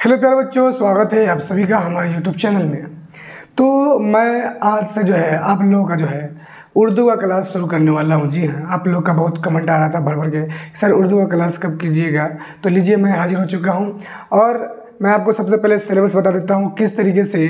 Hello प्यारे बच्चों, स्वागत है आप सभी का हमारे यूट्यूब चैनल में। तो मैं आज से जो है आप लोगों का जो है उर्दू का क्लास शुरू करने वाला हूँ। जी हाँ, आप लोग का बहुत कमेंट आ रहा था भर भर के, सर उर्दू का क्लास कब कीजिएगा। तो लीजिए, मैं हाजिर हो चुका हूँ और मैं आपको सबसे पहले सिलेबस बता देता हूँ, किस तरीके से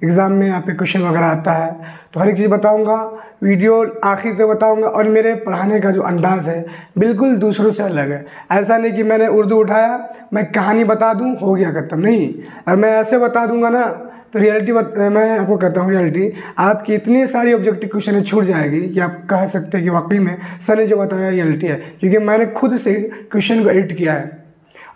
एग्ज़ाम में यहाँ पे क्वेश्चन वगैरह आता है। तो हर एक चीज़ बताऊँगा, वीडियो आखिर तक बताऊँगा। और मेरे पढ़ाने का जो अंदाज़ है बिल्कुल दूसरों से अलग है। ऐसा नहीं कि मैंने उर्दू उठाया, मैं कहानी बता दूँ हो गया ख़त्म, नहीं। और मैं ऐसे बता दूँगा ना तो रियलिटी मैं आपको कहता हूँ, रियलिटी आपकी इतनी सारी ऑब्जेक्टिव क्वेश्चन छूट जाएगी कि आप कह सकते हैं कि वाकई में सर ने जो बताया रियलिटी है, क्योंकि मैंने खुद से क्वेश्चन को एडिट किया है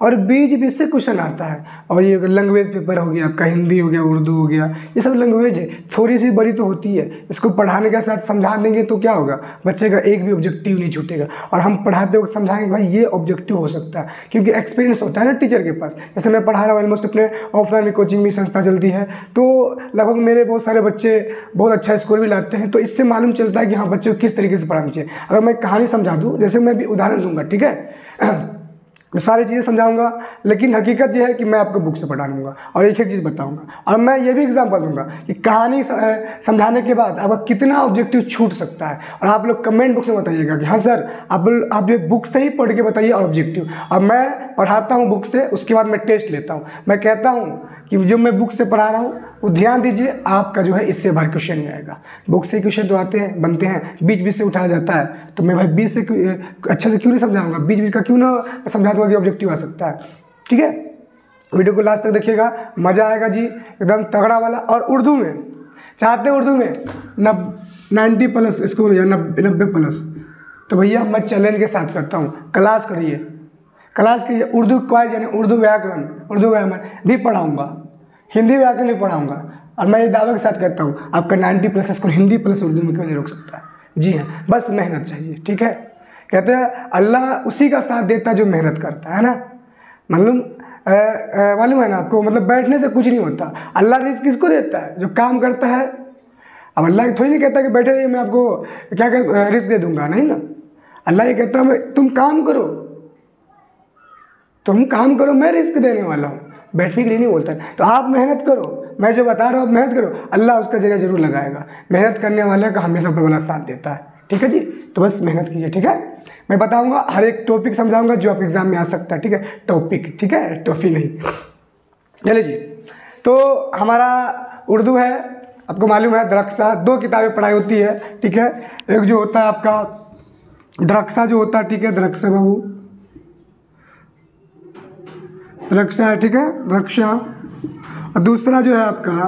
और बीच बीच से क्वेश्चन आता है। और ये लैंग्वेज पेपर हो गया आपका, हिंदी हो गया, उर्दू हो गया, ये सब लैंग्वेज है, थोड़ी सी बड़ी तो होती है। इसको पढ़ाने के साथ समझा देंगे तो क्या होगा, बच्चे का एक भी ऑब्जेक्टिव नहीं छूटेगा। और हम पढ़ाते वक्त समझाएंगे भाई ये ऑब्जेक्टिव हो सकता है, क्योंकि एक्सपीरियंस होता है ना टीचर के पास। जैसे मैं पढ़ा रहा हूँ ऑलमोस्ट, अपने ऑफलाइन में कोचिंग भी संस्था चलती है, तो लगभग मेरे बहुत सारे बच्चे बहुत अच्छा स्कोर भी लाते हैं। तो इससे मालूम चलता है कि हाँ बच्चे को किस तरीके से पढ़ाना चाहिए। अगर मैं कहानी समझा दूँ, जैसे मैं भी उदाहरण दूंगा, ठीक है, मैं सारी चीज़ें समझाऊंगा, लेकिन हकीकत यह है कि मैं आपको बुक से पढ़ा दूँगा और एक एक चीज़ बताऊंगा। और मैं ये भी एग्जाम्पल दूंगा कि कहानी समझाने के बाद आपका कितना ऑब्जेक्टिव छूट सकता है। और आप लोग कमेंट बॉक्स में बताइएगा कि हाँ सर आप जो बुक से ही पढ़ के बताइए और ऑब्जेक्टिव। और मैं पढ़ाता हूँ बुक से, उसके बाद मैं टेस्ट लेता हूँ। मैं कहता हूँ कि जो मैं बुक से पढ़ा रहा हूँ वो ध्यान दीजिए, आपका जो है इससे बाहर क्वेश्चन नहीं आएगा। बुक से क्वेश्चन तो आते हैं, बनते हैं, बीच बीच से उठाया जाता है। तो मैं भाई बीच से अच्छे से क्यों नहीं समझाऊंगा, बीच बीच का क्यों ना समझा दूंगा कि ऑब्जेक्टिव आ सकता है। ठीक है, वीडियो को लास्ट तक देखिएगा, मज़ा आएगा जी, एकदम तगड़ा वाला। और उर्दू में चाहते हैं उर्दू में 90+ स्कोर या 90+, तो भैया मैं चैलेंज के साथ करता हूँ, क्लास करिए, क्लास कीजिए। उर्दू क्वाइज यानी उर्दू व्याकरण, उर्दू ग्रामर भी पढ़ाऊँगा, हिंदी व्याकरण भी पढ़ाऊँगा। और मैं ये दावे के साथ कहता हूँ आपका 90+ स्कोर हिंदी प्लस उर्दू में क्यों नहीं रोक सकता है। जी हाँ, बस मेहनत चाहिए। ठीक है, कहते हैं अल्लाह उसी का साथ देता है जो मेहनत करता है ना। मालूम है ना आपको, मतलब बैठने से कुछ नहीं होता। अल्लाह रिस्क किसको देता है, जो काम करता है। अब अल्लाह थोड़ी नहीं कहता कि बैठे रहिए मैं आपको क्या रिस्क दे दूंगा, नहीं ना। अल्लाह ये कहता है तुम काम करो, तुम काम करो, मैं रिस्क देने वाला हूँ, बैठने के लिए नहीं बोलता। तो आप मेहनत करो, मैं जो बता रहा हूँ मेहनत करो, अल्लाह उसका जगह जरूर लगाएगा। मेहनत करने वाले का हमेशा ऊपर वाला साथ देता है। ठीक है जी, तो बस मेहनत कीजिए। ठीक है, मैं बताऊंगा, हर एक टॉपिक समझाऊंगा जो आप एग्जाम में आ सकता है। ठीक है, टॉपिक, ठीक है, टॉपिक नहीं। चलिए जी, तो हमारा उर्दू है, आपको मालूम है दरक्षा 2 किताबें पढ़ाई होती है। ठीक है, एक जो होता है आपका दरक्षा जो होता है, ठीक है, दरक्षा बाबू रक्षा है, ठीक है, रक्षा। और दूसरा जो है आपका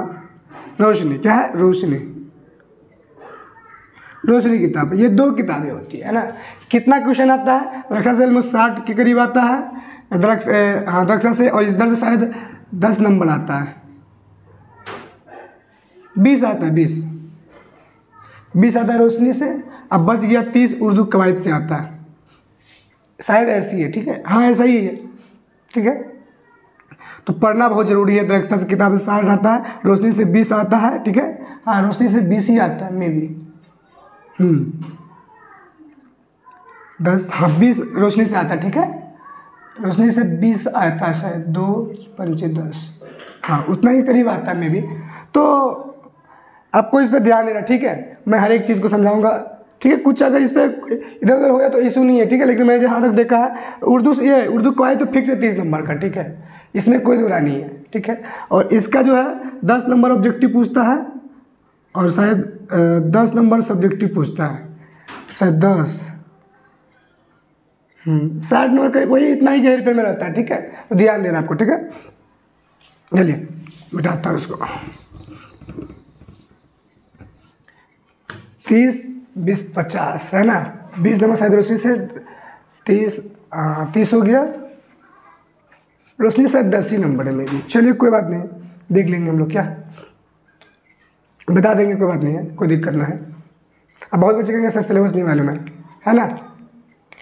रोशनी, क्या है, रोशनी, रोशनी किताब। ये 2 किताबें होती है ना। कितना क्वेश्चन आता है, रक्षा से 60 के करीब आता है, दरक्षा से, और इधर से शायद 10 नंबर आता है, 20 आता है, 20 आता है रोशनी से। अब बच गया 30 उर्दू कवायद से आता है, शायद ऐसी है। ठीक है, हाँ ऐसा ही है। ठीक है, तो पढ़ना बहुत ज़रूरी है। दरक्षा से किताब से 60 आता है, रोशनी से 20 आता है। ठीक है, हाँ रोशनी से 20 ही आता है मे बी, 10, हाँ 20 रोशनी से आता है। ठीक है, रोशनी से 20 आता है शायद, 2 5 10, हाँ उतना ही करीब आता है मे बी। तो आपको इस पर ध्यान देना। ठीक है, मैं हर एक चीज़ को समझाऊंगा। ठीक है, कुछ अगर इस पर इधर उधर हो गया तो इशू नहीं है। ठीक है, लेकिन मैंने जहाँ तक देखा है उर्दू से, ये उर्दू क्वाइज तो फिक्स है 30 नंबर का। ठीक है, इसमें कोई दुरा नहीं है। ठीक है, और इसका जो है 10 नंबर ऑब्जेक्टिव पूछता है और शायद 10 नंबर सब्जेक्टिव पूछता है, शायद 10 60 नंबर करीब, वही इतना ही गहरे पे में रहता है। ठीक है, तो ध्यान देना आपको। ठीक है, चलिए बिठाता हूँ इसको। 30 20 50 है ना, 20 नंबर शायद रोशनी से 30 हो गया, रोशनी शायद 10 ही नंबर है मेरी। चलिए कोई बात नहीं, देख लेंगे हम लोग, क्या बता देंगे, कोई बात नहीं है, कोई दिक्कत ना है। अब बहुत बच्चे कहेंगे सर सिलेबस नहीं मालूम है ना।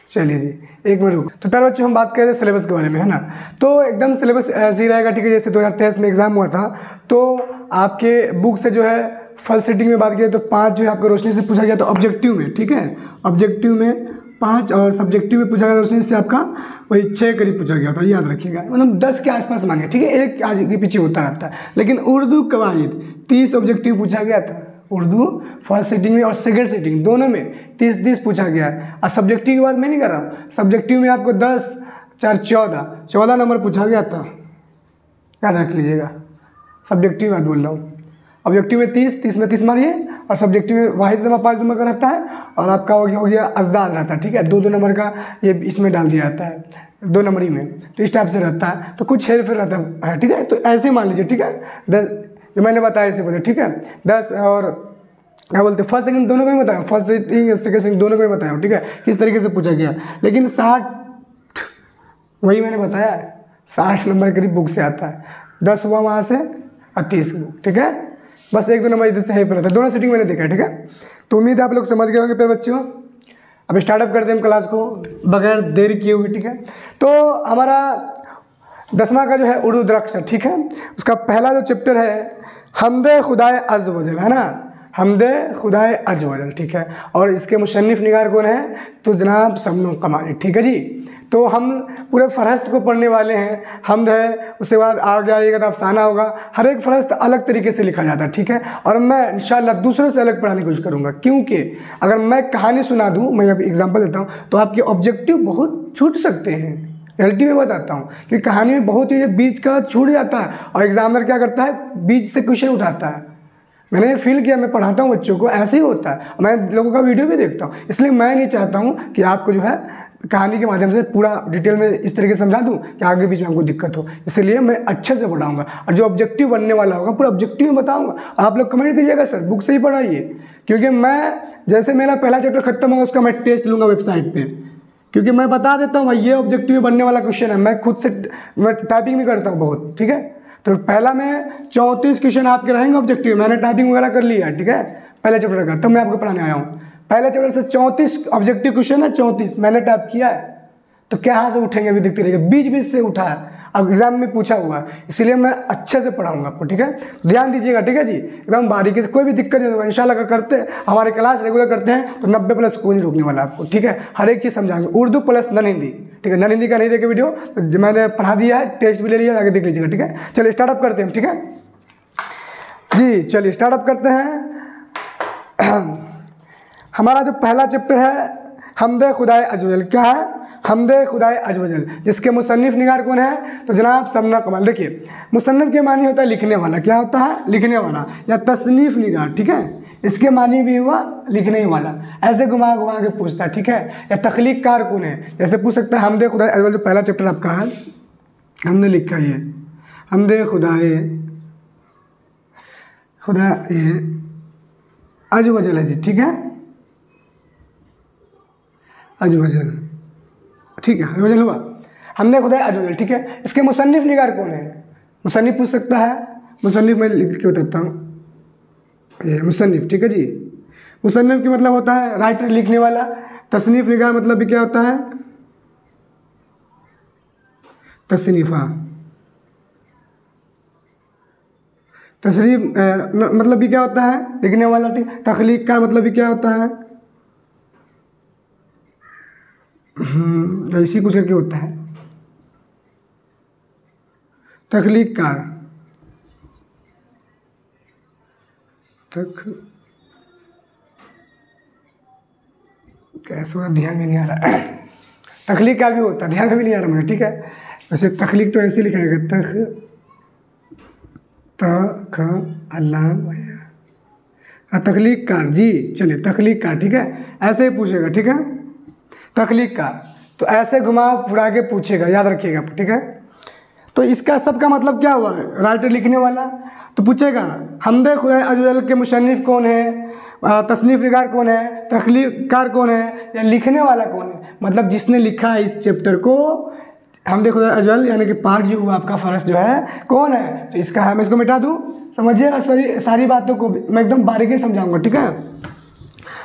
चलिए जी, एक मिनट रुक। तो प्यारे बच्चों, हम बात करें सिलेबस के बारे में, है ना। तो एकदम सिलेबस ऐसे ही रहेगा। ठीक है, जैसे 2023 में एग्जाम हुआ था, तो आपके बुक से जो है फर्स्ट सीटिंग में बात किया तो 5 जो है आपको रोशनी से पूछा गया, तो ऑब्जेक्टिव में, ठीक है, ऑब्जेक्टिव में 5 और सब्जेक्टिव में पूछा गया था उसमें से आपका वही 6 करीब पूछा गया था, याद रखिएगा, मतलब 10 के आसपास मानिए, ठीक है, एक आगे पीछे होता रहता है। लेकिन उर्दू कवायद 30 ऑब्जेक्टिव पूछा गया था, उर्दू फर्स्ट सीटिंग में और सेकंड सीटिंग दोनों में 30 पूछा गया है। और सब्जेक्टिव की बात मैं नहीं कर रहा हूँ, सब्जेक्टिव में आपको 10 4 14 नंबर पूछा गया था, याद रख लीजिएगा। सब्जेक्टिव बात बोल रहा हूँ, ऑब्जेक्टिव में 30 में 30 मारिए, और सब्जेक्टिव में वाहिद जमा 5 नंबर का रहता है, और आपका हो गया अजदाद रहता है, ठीक है, 2 नंबर का ये इसमें डाल दिया जाता है 2 नंबरी में, तो इस टाइप से रहता है, तो कुछ हेर फेर रहता है, ठीक है। तो ऐसे मान लीजिए, ठीक है, 10 जो मैंने बताया ऐसे बोले, ठीक है, 10 और क्या बोलते फर्स्ट सेकंड दोनों को ही बताया, फर्स्ट सीटिंग सेकंड सीटिंग दोनों को ही बताया, ठीक है, किस तरीके से पूछा गया। लेकिन 60 वही मैंने बताया 60 नंबर करीब बुक से आता है, 10 हुआ वहाँ से और 30 बुक, ठीक है, बस 1-2 नंबर इधर से है पर रहता है, दोनों सीटिंग मैंने देखा है, ठीक है। तो उम्मीद है आप लोग समझ गए होंगे प्यारे बच्चों। अब स्टार्टअप करते हैं हम क्लास को बगैर देरी किए हुए, ठीक है। तो हमारा 10वां का जो है उर्दू दरख्त है, ठीक है, उसका पहला जो चैप्टर है हमदे खुदाए अज़्ज़ वजल, है ना, हमदे खुदाए अज़्ज़ वजल, ठीक है। और इसके मुसन्निफ़ निगार कौन है, तो जनाब शबनम कमाली, ठीक है जी। तो हम पूरे फ़हरिस्त को पढ़ने वाले हैं, हमद है, उसके बाद आगे आइएगा तो अफसाना होगा, हर एक फ़हरिस्त अलग तरीके से लिखा जाता है, ठीक है। और मैं इंशाअल्लाह दूसरों से अलग पढ़ाने की कोशिश करूँगा, क्योंकि अगर मैं कहानी सुना दूँ, मैं अभी एग्जाम्पल देता हूँ, तो आपके ऑब्जेक्टिव बहुत छूट सकते हैं। रियलिटी में बताता हूँ, क्योंकि कहानी में बहुत ही बीच का छूट जाता है, और एग्जामिनर क्या करता है, बीच से क्वेश्चन उठाता है। मैंने फील किया, मैं पढ़ाता हूँ बच्चों को, ऐसे ही होता है, मैं लोगों का वीडियो भी देखता हूँ, इसलिए मैं नहीं चाहता हूँ कि आपको जो है कहानी के माध्यम से पूरा डिटेल में इस तरीके से समझा दूँ कि आगे बीच में आपको दिक्कत हो, इसलिए मैं अच्छे से पढ़ाऊँगा, और जो ऑब्जेक्टिव बनने वाला होगा पूरा ऑब्जेक्टिव में बताऊँगा। आप लोग कमेंट कीजिएगा सर बुक से ही पढ़ाइए, क्योंकि मैं जैसे मेरा पहला चैप्टर खत्म होगा उसका मैं टेस्ट लूँगा वेबसाइट पर, क्योंकि मैं बता देता हूँ भाई ये ऑब्जेक्टिव बनने वाला क्वेश्चन है, मैं खुद से मैं टाइपिंग भी करता हूँ बहुत, ठीक है। तो पहला में 34 क्वेश्चन आपके रहेंगे ऑब्जेक्टिव, मैंने टाइपिंग वगैरह कर लिया है, ठीक है, पहले चैप्टर का, तब मैं आपको पढ़ाने आया हूँ। पहले चैप्टर से 34 ऑब्जेक्टिव क्वेश्चन है, 34 मैंने टाइप किया है, तो क्या से उठेंगे अभी देखते रहिएगा, बीच बीच से उठा है, अब एग्जाम में पूछा हुआ है, इसलिए मैं अच्छे से पढ़ाऊंगा आपको, ठीक है। ध्यान दीजिएगा, ठीक है जी, एकदम बारीकी से, कोई भी दिक्कत नहीं होगा इंशाल्लाह। अगर करते हमारे क्लास रेगुलर करते हैं तो 90+ कोई नहीं रोकने वाला आपको, ठीक है, हर एक चीज़ समझाएंगे, उर्दू प्लस नन हिंदी, ठीक है। नन हिंदी का नहीं देखे वीडियो तो मैंने पढ़ा दिया है, टेस्ट भी ले लिया, आगे देख लीजिएगा, ठीक है। चलिए स्टार्टअप करते हैं, ठीक है जी, चलिए स्टार्टअप करते हैं। हमारा जो पहला चैप्टर है हमदे खुदाए अज़्ज़ वजल, क्या है, हमदे खुदाए अज़्ज़ वजल, जिसके मुसन्निफ़ निगार कौन है, तो जनाब शबनम कमाल। देखिए मुसन्निफ़ के मानी होता है लिखने वाला, क्या होता है, लिखने वाला, या तसनीफ़ निगार, ठीक है, इसके मानी भी हुआ लिखने वाला, ऐसे घुमा घुमा के पूछता है, ठीक है। या तख्लीक कार कौन है, जैसे पूछ सकता है हमदे खुदाए अज़्ज़ वजल, जो पहला चैप्टर आपका है, हमने लिखा ये हमदे खुदाए अज़्ज़ वजल है जी, ठीक है, अज़्ज़ वजल, ठीक है, अज़्ज़ वजल हुआ, हमदे खुदाए अज़्ज़ वजल, ठीक है। इसके मुसन्निफ़ निगार कौन है, मुसन्निफ़ पूछ सकता है, मुसन्निफ़ मैं लिख के बताता हूँ, ये मुसन्निफ़, ठीक है जी। मुसन्निफ़ की मतलब होता है राइटर, लिखने वाला। तसनीफ़ निगार मतलब भी क्या होता है, तसनीफ़ा, तशरीफ मतलब भी क्या होता है, लिखने वाला, ठीक। तख्लीक का मतलब भी क्या होता है, ऐसी कुछ करके होता है, तख्लीक कार, कैसे होता ध्यान में नहीं आ रहा, तख्लीक कार भी होता है, ध्यान में भी नहीं आ रहा मुझे, ठीक है। वैसे तख्लीक तो ऐसे लिखाएगा, तख्लीक कार जी, चलिए तख्लीक कार, ठीक है, ऐसे ही पूछेगा, ठीक है, तख्लीक कार, तो ऐसे घुमा फुरा के पूछेगा, याद रखिएगा, ठीक है। तो इसका सबका मतलब क्या हुआ, राइटर लिखने वाला, तो पूछेगा हमदे खुदाए अज़्ज़ वजल के मुसन्निफ़ कौन है, तसनीफ़ निगार कौन है, तख्लीक कार कौन है, या लिखने वाला कौन है, मतलब जिसने लिखा है इस चैप्टर को, हमदे खुदाए अज़्ज़ वजल, यानी कि पार्ट जो हुआ आपका फ़र्स्ट जो है कौन है, तो इसका है, मैं इसको मिटा दूँ, समझिएगा, सारी बातों को मैं एकदम बारीकी से समझाऊंगा, ठीक है।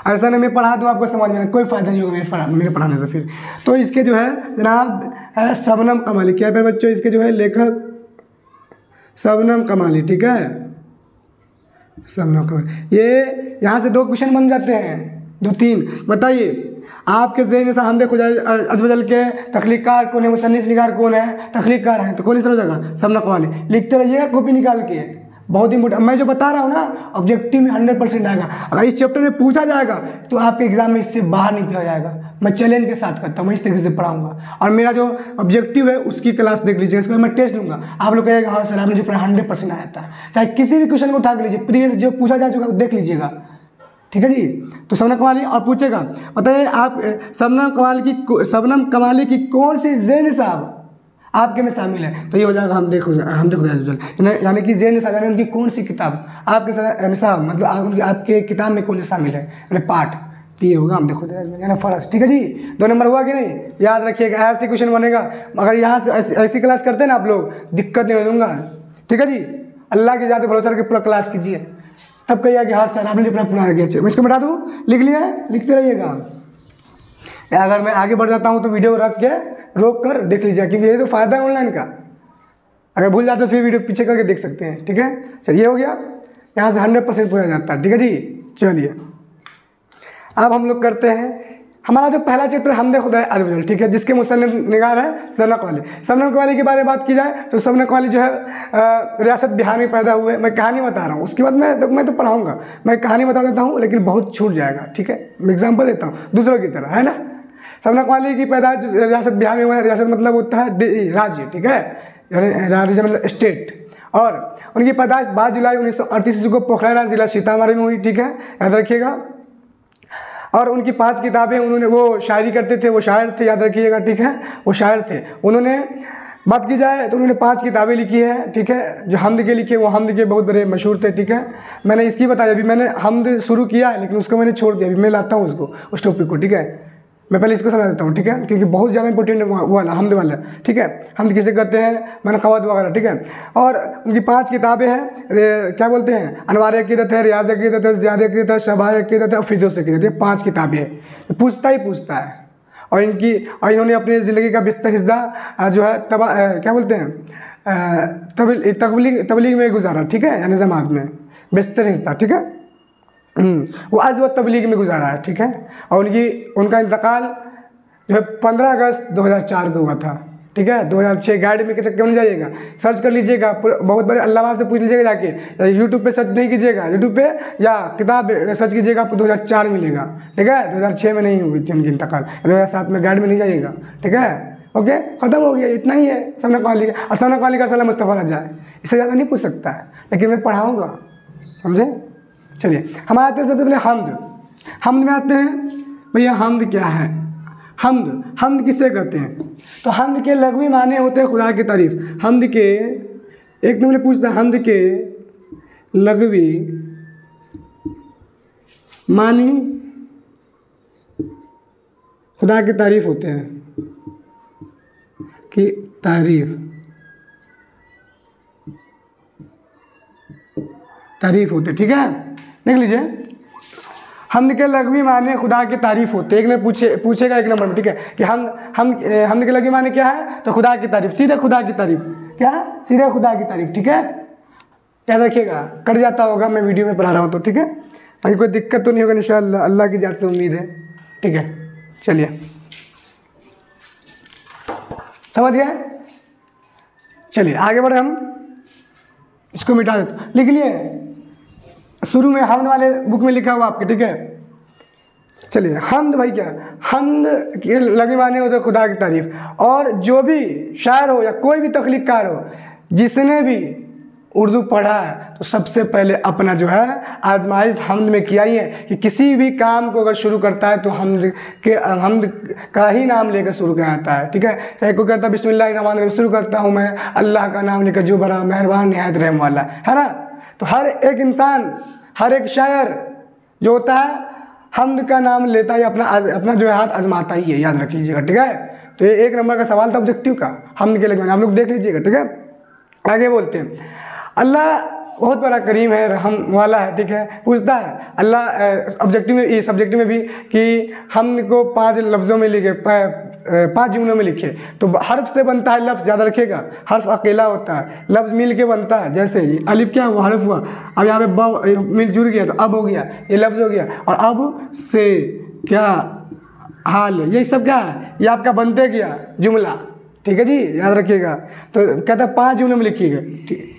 ऐसा नहीं मैं पढ़ा दूँ आपको समझ में कोई फ़ायदा नहीं होगा मेरे पढ़ाने से फिर। तो इसके जो है जनाब है शबनम कमाली, क्या है बच्चों, इसके जो है लेखक शबनम कमाली, ठीक है, शबनम कमाली। ये यहाँ से 2 क्वेश्चन बन जाते हैं, 2-3, बताइए आपके ज़हन से हमद खुदा अज़्ज़ व जल के तख्लीक़कार कौन है, मुसन्निफ़ निगार कौन है, तख्लीक़कार है, तो कौन इसमें हो जाएगा, सबना कवाली। लिखते रहिएगा कॉपी निकाल के, बहुत इंपॉर्टेंट। मैं जो बता रहा हूँ ना ऑब्जेक्टिव में 100% आएगा। अगर इस चैप्टर में पूछा जाएगा तो आपके एग्जाम में इससे बाहर नहीं किया जाएगा। मैं चैलेंज के साथ करता हूँ, मैं इस तरीके से पढ़ाऊंगा। और मेरा जो ऑब्जेक्टिव है उसकी क्लास देख लीजिएगा, इसके बाद मैं टेस्ट लूँगा। आप लोग कहेगा हाँ सर आपने जो पढ़ा 100% आया था। चाहे किसी भी क्वेश्चन को उठा के लीजिए, प्रीवियस जो पूछा जा चुका देख लीजिएगा, ठीक है जी। तो शबनम कमाली और पूछेगा, बताइए आप शबनम कमाली की कौन सी ज़ेन साहब आपके में शामिल है, तो ये हो जाएगा हम देखो यानी कि ज़ेन साहब यानी उनकी कौन सी किताब आपके साहब मतलब आपके किताब में कौन सी शामिल है, यानी पाठ, तो ये होगा हम देखो यानी फर्स्ट। ठीक है जी, 2 नंबर हुआ कि नहीं, याद रखिएगा। ऐसे क्वेश्चन बनेगा, अगर यहाँ से ऐसी क्लास करते हैं ना आप लोग, दिक्कत नहीं हो दूंगा। ठीक है जी, अल्लाह के ज़ात भरोसा करके पूरा क्लास कीजिए, तब कहिएगा कि हाँ सर आपने जो पूरा गया। मैं इसको मिटा दूँ, लिख लिया है, लिखते रहिएगा। अगर मैं आगे बढ़ जाता हूँ तो वीडियो रख के रोक कर देख लीजिए, क्योंकि ये तो फ़ायदा है ऑनलाइन का। अगर भूल जाते तो फिर वीडियो पीछे करके देख सकते हैं। ठीक है, चलिए हो गया, यहाँ से 100% पूछा जाता है। ठीक है जी, चलिए अब हम लोग करते हैं हमारा जो पहला चैप्टर हमद खुदा अज़्ज़ व जल, ठीक है, जिसके मुसन्निफ़ निगार है शबनम कवाली। शबनम कवाली के बारे में बात की जाए तो शबनम कवाली जो है रियासत बिहार में पैदा हुए। मैं कहानी बता रहा हूँ, उसके बाद मैं तो पढ़ाऊँगा, मैं कहानी बता देता हूँ लेकिन बहुत छूट जाएगा। ठीक है, मैं एग्जाम्पल देता हूँ दूसरों की तरह, है ना। शबनम कवाली की पैदाइश रियासत बिहार में हुआ है। रियासत मतलब होता है राज्य, ठीक है, यानी राज्य मतलब स्टेट। और उनकी पैदाइश 22 जुलाई 1938 को पोखराना जिला सीतामढ़ी में हुई। ठीक है, याद रखिएगा। और उनकी 5 किताबें, उन्होंने वो शायरी करते थे, वो शायर थे, याद रखिएगा। ठीक है, वो शायर थे। उन्होंने बात की जाए तो उन्होंने 5 किताबें लिखी है। ठीक है, जो हमद के लिखे, वो हमद के बहुत बड़े मशहूर थे। ठीक है, मैंने इसकी बताया, अभी मैंने हमद शुरू किया है लेकिन उसको मैंने छोड़ दिया, अभी मैं लाता हूँ उसको, उस टॉपिक को। ठीक है, मैं पहले इसको समझा देता हूँ। ठीक है, क्योंकि बहुत ज़्यादा इंपॉर्टेंट वो वाला हमद वाला। ठीक है, हमद किसे कहते हैं, मैंने कवाद वगैरह। ठीक है, और उनकी 5 किताबें हैं, क्या बोलते हैं, अनवार अक़ीदत है, रियाज़ अक़ीदत है, ज़ियाद अक़ीदत है, शबाह अक़ीदत है और फिरदौस अक़ीदत है। 5 किताबें हैं, पूछता ही पूछता है। और इन्होंने अपनी ज़िंदगी का बिस्तर हिस्सा जो है क्या बोलते हैं, तबलीग में गुजारा। ठीक है, यानी जमात में बिस्तर हिस्सा। ठीक है, वो आज वह तबलीग में गुजारा है। ठीक है, और उनका इंतकाल जो है 15 अगस्त 2004 को हुआ था। ठीक है, 2006 गाइड में क्यों नहीं जाइएगा, सर्च कर लीजिएगा, बहुत बड़े अल्लामा से पूछ लीजिएगा जाके, यूट्यूब पे सर्च नहीं कीजिएगा, यूट्यूब पे या किताब सर्च कीजिएगा, आपको 2004 मिलेगा। ठीक है, 2006 में नहीं हुई थी उनकी इंतकाल, 2007 में गाइड में नहीं जाइएगा। ठीक है, ओके, ख़त्म हो गया, इतना ही है शबनम कवाली का। और शबनम कवाली का सलाम मुस्तफ़ा रज़ा है, इससे ज़्यादा नहीं पूछ सकता है, लेकिन मैं पढ़ाऊँगा, समझे। चलिए हम आते हैं सबसे पहले हमद में आते हैं। भैया हमद क्या है, हमद किससे कहते हैं, तो हमद के लग़वी माने होते हैं खुदा की तारीफ़। हमद के एक नंबर पूछता है, हमद के लग़वी मानी खुदा की तारीफ़ होते हैं, कि तारीफ़ होते। ठीक है, देख लीजिए, हमद के लग़वी माने खुदा की तारीफ़ होते हैं। एक ने पूछेगा 1 नंबर में। ठीक है, कि हमद के लग़वी माने क्या है, तो खुदा की तारीफ़, सीधे खुदा की तारीफ़, क्या, सीधे खुदा की तारीफ़। ठीक है, याद रखिएगा, कट जाता होगा, मैं वीडियो में पढ़ा रहा हूँ तो। ठीक है, ताकि कोई दिक्कत तो नहीं होगा इंशाअल्लाह, अल्लाह की जात से उम्मीद है। ठीक है, चलिए समझ गए। चलिए आगे बढ़े, हम इसको मिटा देते, लिख लिए शुरू में हमद वाले बुक में लिखा हुआ आपके। ठीक है, चलिए हमद भाई क्या, हमद के लग़वी माने होते खुदा की तारीफ़। और जो भी शायर हो या कोई भी तख्लीक़कार हो, जिसने भी उर्दू पढ़ा है, तो सबसे पहले अपना जो है आजमाइश हमद में किया ही है, कि किसी भी काम को अगर शुरू करता है तो हमद का ही नाम लेकर शुरू किया जाता है। ठीक है, चाहे कोई करता है बिस्मिल्लाहिर्रहमानिर्रहीम, शुरू करता हूँ मैं अल्लाह का नाम लेकर जो बड़ा मेहरबान निहायत रहम वाला है ना। तो हर एक इंसान, हर एक शायर जो होता है हमद का नाम लेता है, अपना जो है हाथ आजमाता ही है, याद रख लीजिएगा। ठीक है, तो ये 1 नंबर का सवाल था ऑब्जेक्टिव का, हमद के लग़वी, आप लोग देख लीजिएगा। ठीक है, आगे बोलते हैं, अल्लाह बहुत बड़ा करीम है, रहम वाला है। ठीक है, पूछता है अल्लाह सब्जेक्टिव में भी कि हमको 5 लफ्ज़ों में लिखे, 5 जुमलों में लिखे, तो हर्फ से बनता है लफ्ज़, याद रखिएगा, हर्फ अकेला होता है, लफ्ज़ मिल के बनता है। जैसे अलिफ क्या हुआ, हर्फ हुआ, अब यहाँ पे ब मिल जुड़ गया तो अब हो गया, ये लफ्ज़ हो गया। और अब से क्या हाल, ये सब क्या है, ये आपका बनते गया जुमला, ठीक है जी, याद रखिएगा। तो कहता है 5 जुमले में लिखिएगा, ठीक।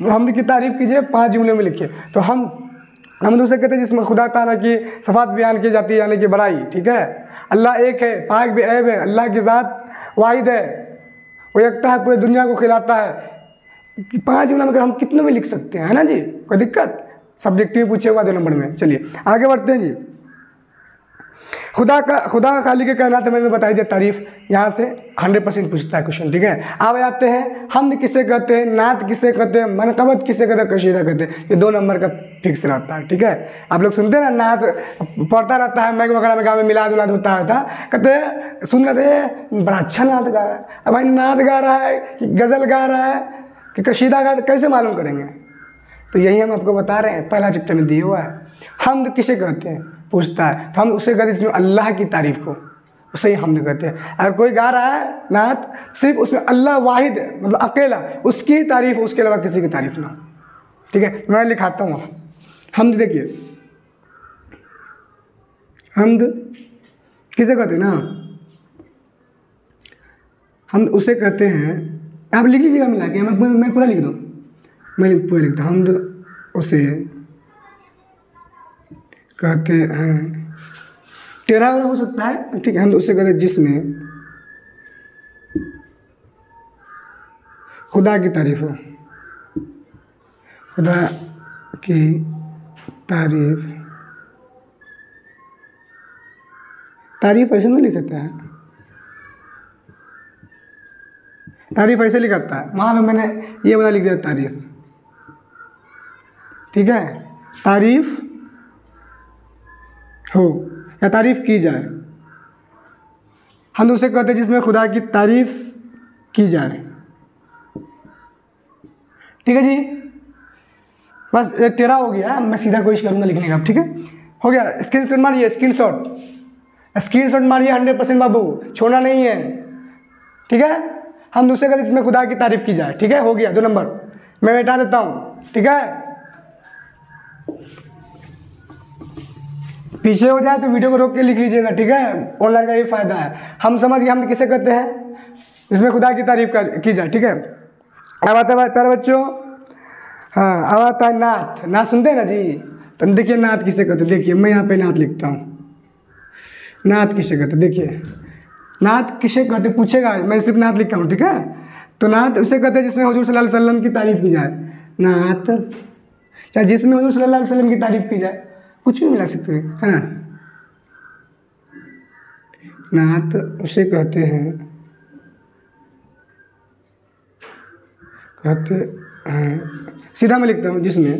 हमद की तारीफ़ कीजिए, 5 जुमले में लिखिए। तो हम उसे कहते हैं जिसमें खुदा ताला की सफ़ात बयान की जाती है, यानी कि बड़ाई, ठीक है। अल्लाह एक है, पाक बेऐब है, अल्लाह की ज़ात वाहिद है, वो यकता है, पूरी दुनिया को खिलाता है। 5 जुमला में हम कितने में लिख सकते हैं, है ना जी, कोई दिक्कत? सब्जेक्टिव पूछे हुआ 2 नंबर में। चलिए आगे बढ़ते हैं जी। खुदा खाली के कायनात मैंने बताई दिया तारीफ़, यहाँ से 100% पूछता है क्वेश्चन, ठीक है। अब आते हैं हमद किसे कहते हैं, नात किसे कहते हैं, मनक़बत किसे कहते हैं, कशीदा कहते हैं। ये 2 नंबर का फिक्स रहता है, ठीक है। आप लोग सुनते हैं ना, नात पढ़ता रहता है, मैग वगैरह में गाँव में मिलाद उलाद होता है, कहते हैं सुन रहे थे बड़ा अच्छा नात गा रहा है। अब भाई नात गा रहा है कि गज़ल गा रहा है कि कशीदा गा, कैसे मालूम करेंगे? तो यही हम आपको बता रहे हैं, पहला चैप्टर में दिया हुआ है। हमद किसे कहते हैं पूछता है, तो हम उसे कहते हैं जिसमें अल्लाह की तारीफ़ को, उसे ही हमद कहते हैं। अगर कोई गा रहा है नात, सिर्फ उसमें अल्लाह वाहिद मतलब अकेला, उसकी तारीफ़, उसके अलावा किसी की तारीफ़ ना, ठीक है। मैं लिखाता हूँ हमद। देखिए हमद किसे कहते हैं ना, हम उसे कहते हैं, आप लिख लीजिएगा मिला के, मैं पूरा लिख दूँ, मैं पूरा लिखता हूँ। हमद उसे कहते हैं, टेढ़ा हो सकता है, ठीक है। हम उसे कहते हैं जिसमें खुदा की तारीफ़ हो, खुदा की तारीफ़ ऐसे नहीं लिखता है, तारीफ़ ऐसे लिखता है, वहाँ पे मैंने ये वाला लिख दिया तारीफ़, ठीक है। तारीफ़ हो या तारीफ़ की जाए, हम उसे कहते हैं जिसमें खुदा की तारीफ़ की जाए, ठीक है जी। बस एक टेढ़ा हो गया, मैं सीधा कोशिश करूँगा लिखने का, ठीक है। हो गया, स्क्रीनशॉट मारिए, स्क्रीनशॉट मारिए 100% बाबू, छोड़ना नहीं है, ठीक है। हम दूसरे कहते हैं जिसमें खुदा की तारीफ़ की जाए, ठीक है। हो गया 2 नंबर, मैं मिटा देता हूँ, ठीक है। पीछे हो जाए तो वीडियो को रोक के लिख लीजिएगा, ठीक है, ऑनलाइन का ये फ़ायदा है। हम समझ गए हम किसे कहते हैं, जिसमें खुदा की तारीफ़ की जाए, ठीक है। अब आता है प्यारे बच्चों, हाँ अब आता है नात। नात सुनते हैं ना जी, तो देखिए नात किसे कहते हैं। देखिए मैं यहाँ पे नात लिखता हूँ, नात किसे कहते हैं, देखिए नात किसे कहते पूछेगा, मैं सिर्फ नात लिखा हूँ, ठीक है। तो नात उसे कहते हैं जिसमें हुजूर सल्लल्लाहु अलैहि वसल्लम की तारीफ़ की जाए, नात, चाहे जिसमें हुजूर सल्लल्लाहु अलैहि वसल्लम की तारीफ़ की जाए, कुछ भी मिला सकते हैं, है ना। नात उसे कहते हैं सीधा मैं लिखता हूँ जिसमें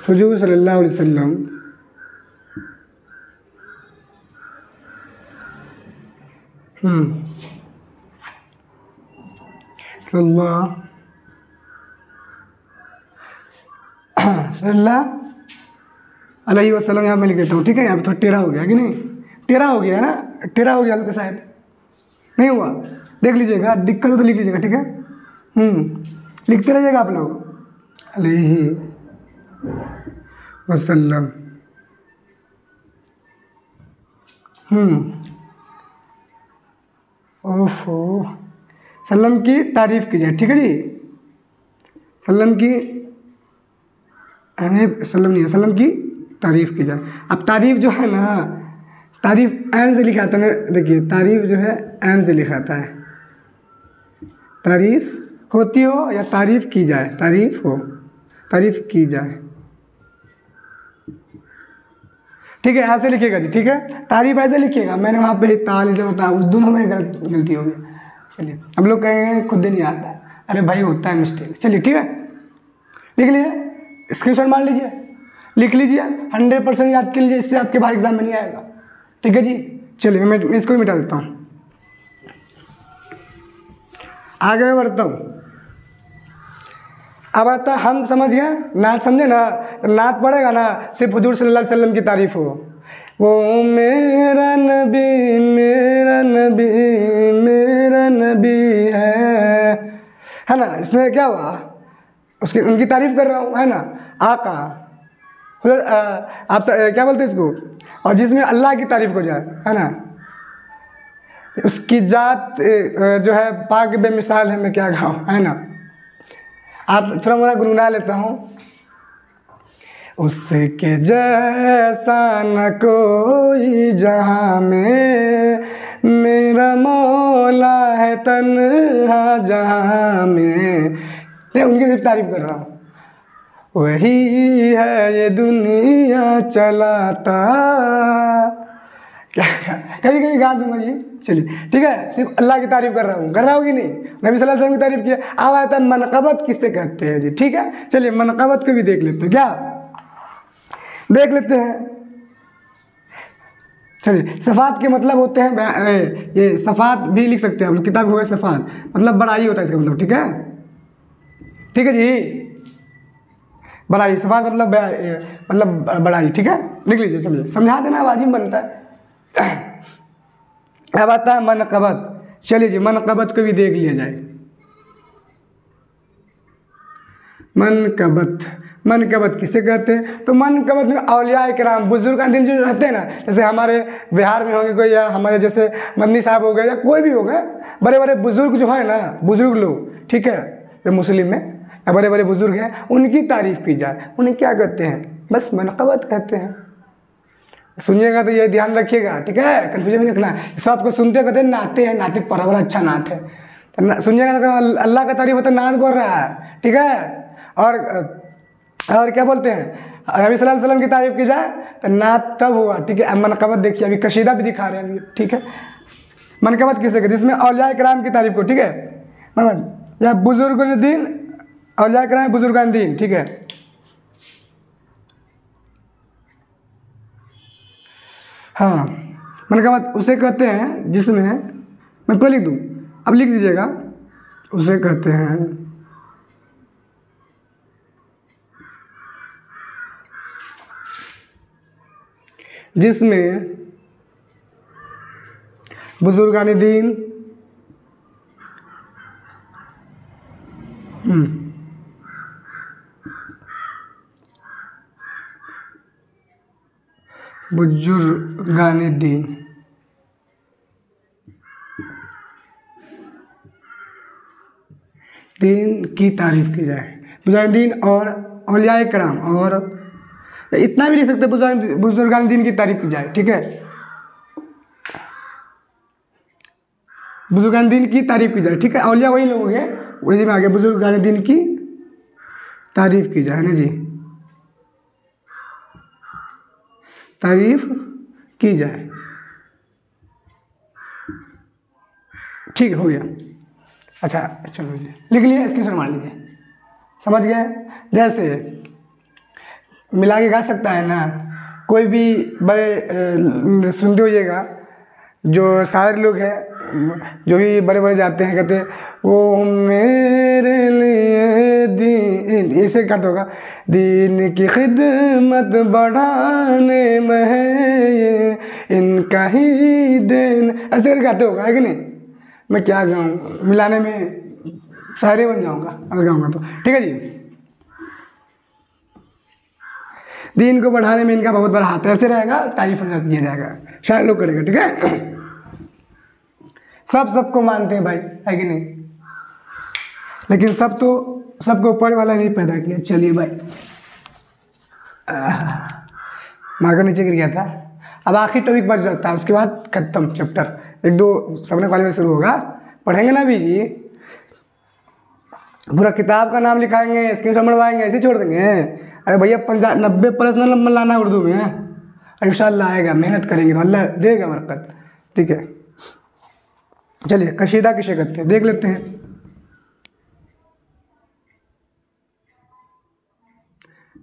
हुजूर सल्लल्लाहु अलैहि वसल्लम सल्लल्लाहु अलैहि वसल्लम यहाँ मैं लिख देता हूँ, ठीक है। यहाँ पे थोड़ा टेढ़ा हो गया कि नहीं, टेढ़ा हो गया है ना, टेढ़ा हो गया हल्का, शायद नहीं हुआ, देख लीजिएगा, दिक्कत हो तो लिख लीजिएगा, ठीक है। लिखते रहिएगा आप लोग, अलैहि वसल्लम, ओफो, सल्लम की तारीफ़ की जाए, ठीक है जी। सल्लम की सल्लम नहीं है, सल्लम की तारीफ़ की जाए। अब तारीफ़ जो है ना, तारीफ़ एन से लिखा आता है, देखिए तारीफ़ जो है एन से लिखा आता है, तारीफ़ होती हो या तारीफ़ की जाए, तारीफ़ हो, तारीफ़ की जाए, ठीक है, ऐसे लिखिएगा जी, ठीक है। तारीफ़ ऐसे लिखिएगा, मैंने वहाँ पे ताली से बताया, उस दोनों में गलती हो गई। चलिए हम लोग कहेंगे खुद ही नहीं आता है, अरे भाई होता है मिस्टेक। चलिए ठीक है, लिख लीजिए, स्क्रीनशॉट मार लीजिए, लिख लीजिए, 100% याद कर लीजिए, इससे आपके बाहर एग्जाम में नहीं आएगा, ठीक है जी। चलिए मैं इसको ही मिटा देता हूँ, आगे मैं बढ़ता हूँ। अब आता हम समझ गए, नात समझे ना, नात पढ़ेगा ना, सिर्फ हुजूर सल्लल्लाहु अलैहि वसल्लम की तारीफ़ हो, वो मेरा नबी मेरा नबी मेरा नबी है ना। इसमें क्या हुआ, उसकी उनकी तारीफ़ कर रहा हूँ, है ना। आका आप क्या बोलते हैं इसको, और जिसमें अल्लाह की तारीफ़ हो जाए, है ना, उसकी जात जो है पाक बेमिसाल है, मैं क्या कहूँ, है ना। आप थोड़ा मोड़ा गुनगुना लेता हूँ। उसके जैसा न कोई जहाँ में, मेरा मौला है तन्हा जहाँ में। नहीं, उनकी सिर्फ तारीफ़ कर रहा हूँ। वही है ये दुनिया चलाता, क्या कभी कभी गा दूंगा ये, चलिए ठीक है। सिर्फ अल्लाह की तारीफ़ कर रहा हूँ कि नहीं, नबी सल्लल्लाहु अलैहि वसल्लम की तारीफ़ किया। अब आता है मनक़बत किससे कहते हैं जी, ठीक है। चलिए मनक़बत को भी देख लेते हैं, क्या देख लेते हैं। चलिए, सफ़ात के मतलब होते हैं, ये सफ़ात भी लिख सकते हैं आप लोग, किताब हो गया सफ़ात, मतलब बड़ाई होता है इसका मतलब, ठीक है, ठीक है जी। बड़ाई, सफ़ात मतलब बड़ाई, ठीक है, लिख लीजिए। चलिए समझा देना, वाजिब बनता है। अब आता है मनक़बत। चलिए जी, मनक़बत को भी देख लिया जाए। मनक़बत किसे कहते हैं, तो मनक़बत में औलिया इकराम, बुजुर्गान-ए-दीन जो रहते हैं ना, जैसे हमारे बिहार में होंगे कोई, या हमारे जैसे मदनी साहब हो गए, या कोई भी हो गए, बड़े बड़े बुजुर्ग जो है ना, बुजुर्ग लोग, ठीक है, जो मुस्लिम में या बड़े बड़े बुजुर्ग हैं, उनकी तारीफ़ की जाए, उन्हें क्या कहते हैं, बस मनक़बत कहते हैं। सुनिएगा तो ये ध्यान रखिएगा, ठीक है, कन्फ्यूजन में देखना है। सबको सुनते कहते हैं नाते हैं, नाते पर बड़ा अच्छा नात है, तो सुनिएगा तो अल्लाह का तारीफ़ होता है, नात बोल रहा है, ठीक है। और क्या बोलते हैं, नबी सल्लल्लाहु अलैहि वसल्लम की तारीफ़ की जाए तो नात तब हुआ, ठीक है। मनक़बत देखिए, अभी कशीदा भी दिखा रहे हैं अभी, ठीक है। मनक़बत किसे कहते हैं, जिसमें औलिया इकराम की तारीफ़ को, ठीक है, या बुजुर्गान-ए-दीन, औलिया इकराम बुजुर्गान-ए-दीन, ठीक है। हाँ, मनक़बत उसे कहते हैं जिसमें, मैं पहले लिख दूँ, अब लिख दीजिएगा, उसे कहते हैं जिसमें बुजुर्गान-ए-दीन बुजुर्गान-ए-दीन की तारीफ़ की जाए, बुजुर्गान-ए-दीन और औलिया इकराम, और इतना भी लिख सकते, बुजुर्गान-ए-दीन की तारीफ़ की जाए, ठीक है, बुजुर्गान-ए-दीन की तारीफ़ की जाए, ठीक है। औलिया वही लोग हैं, वही में आ गया, बुजुर्गान-ए-दीन की तारीफ़ की जाए, है ना जी, तारीफ़ की जाए, ठीक हो गया। अच्छा चलो जी, लिख लिया, स्क्रीनशॉट मार लीजिए, समझ गए। जैसे मिला के गा सकता है ना कोई भी, बड़े सुनते होइएगा, जो शायर लोग हैं, जो भी बड़े बड़े जाते हैं, कहते हैं वो मेरे लिए दीन, ऐसे कहते होगा, दीन की खिदमत बढ़ाने में है ये इनका ही देन, ऐसे करके गाते होगा, है कि नहीं। मैं क्या गाऊँ, मिलाने में शायरी बन जाऊँगा अगर गाऊँगा तो, ठीक है जी। दीन को बढ़ाने में इनका बहुत बड़ा हाथ है, ऐसे रहेगा, तारीफ किया जाएगा, शायर लोग करेगा, ठीक है। सबको मानते हैं भाई, है कि नहीं, लेकिन सबको ऊपर वाला नहीं पैदा किया। चलिए भाई, मार्कर नीचे गिर गया था। अब आखिरी टॉपिक बच जाता है, उसके बाद खत्म चैप्टर, 1-2 सबने वाले में शुरू होगा, पढ़ेंगे ना भी जी, पूरा किताब का नाम लिखाएंगे, स्क्रीनशॉट मरवाएंगे, ऐसे छोड़ देंगे। अरे भैया 90% नंबर लाना उर्दू में, इंशाअल्लाह आएगा, मेहनत करेंगे तो अल्लाह देगा बरकत, ठीक है। चलिए कशीदा किसे कहते हैं देख लेते हैं।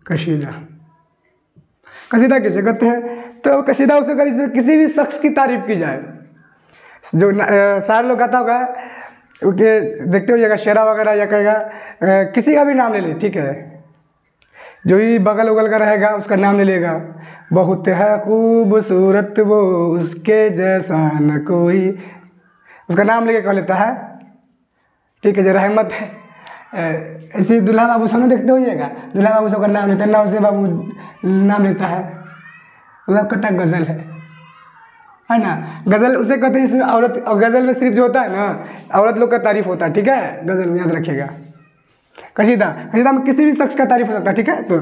कशीदा किसे कहते हैं, तो कशीदा उसे करी किसी भी शख्स की तारीफ की जाए, जो सारे लोग गाता होगा, देखते होइएगा शेरा वगैरह, या कहेगा किसी का भी नाम ले ले, ठीक है, जो भी बगल उगल का रहेगा उसका नाम ले लेगा, बहुत है खूबसूरत वो उसके जैसा न कोई, उसका नाम लेके कह लेता है, ठीक है। जो रहमत है, ऐसे दुल्हा बाबू सामने देखते होइएगा, दुल्हा बाबू सबका नाम लेता है, नाव से बाबू नाम लेता है, मतलब कथा गज़ल है ना। गज़ल उसे कहते हैं, इसमें औरत, और गज़ल में सिर्फ जो होता है ना औरत लोग का तारीफ होता है, ठीक है, गज़ल में याद रखिएगा। कसीदा, कसीदा में किसी भी शख्स का तारीफ हो सकता है, ठीक है। तो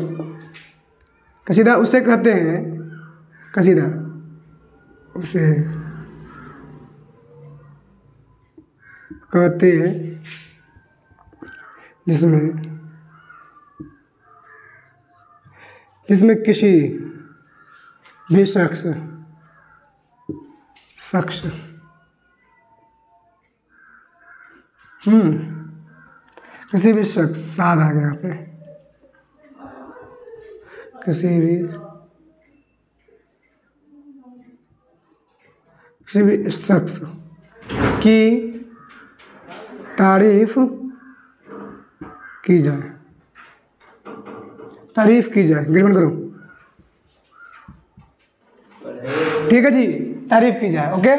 कसीदा उसे कहते हैं, कसीदा उसे कहते हैं जिसमें किसी भी शख्स किसी भी शख्स, साथ आ गया यहाँ पे, किसी भी शख्स की तारीफ की जाए, गिरबन करो, ठीक है जी, तारीफ की जाए, ओके।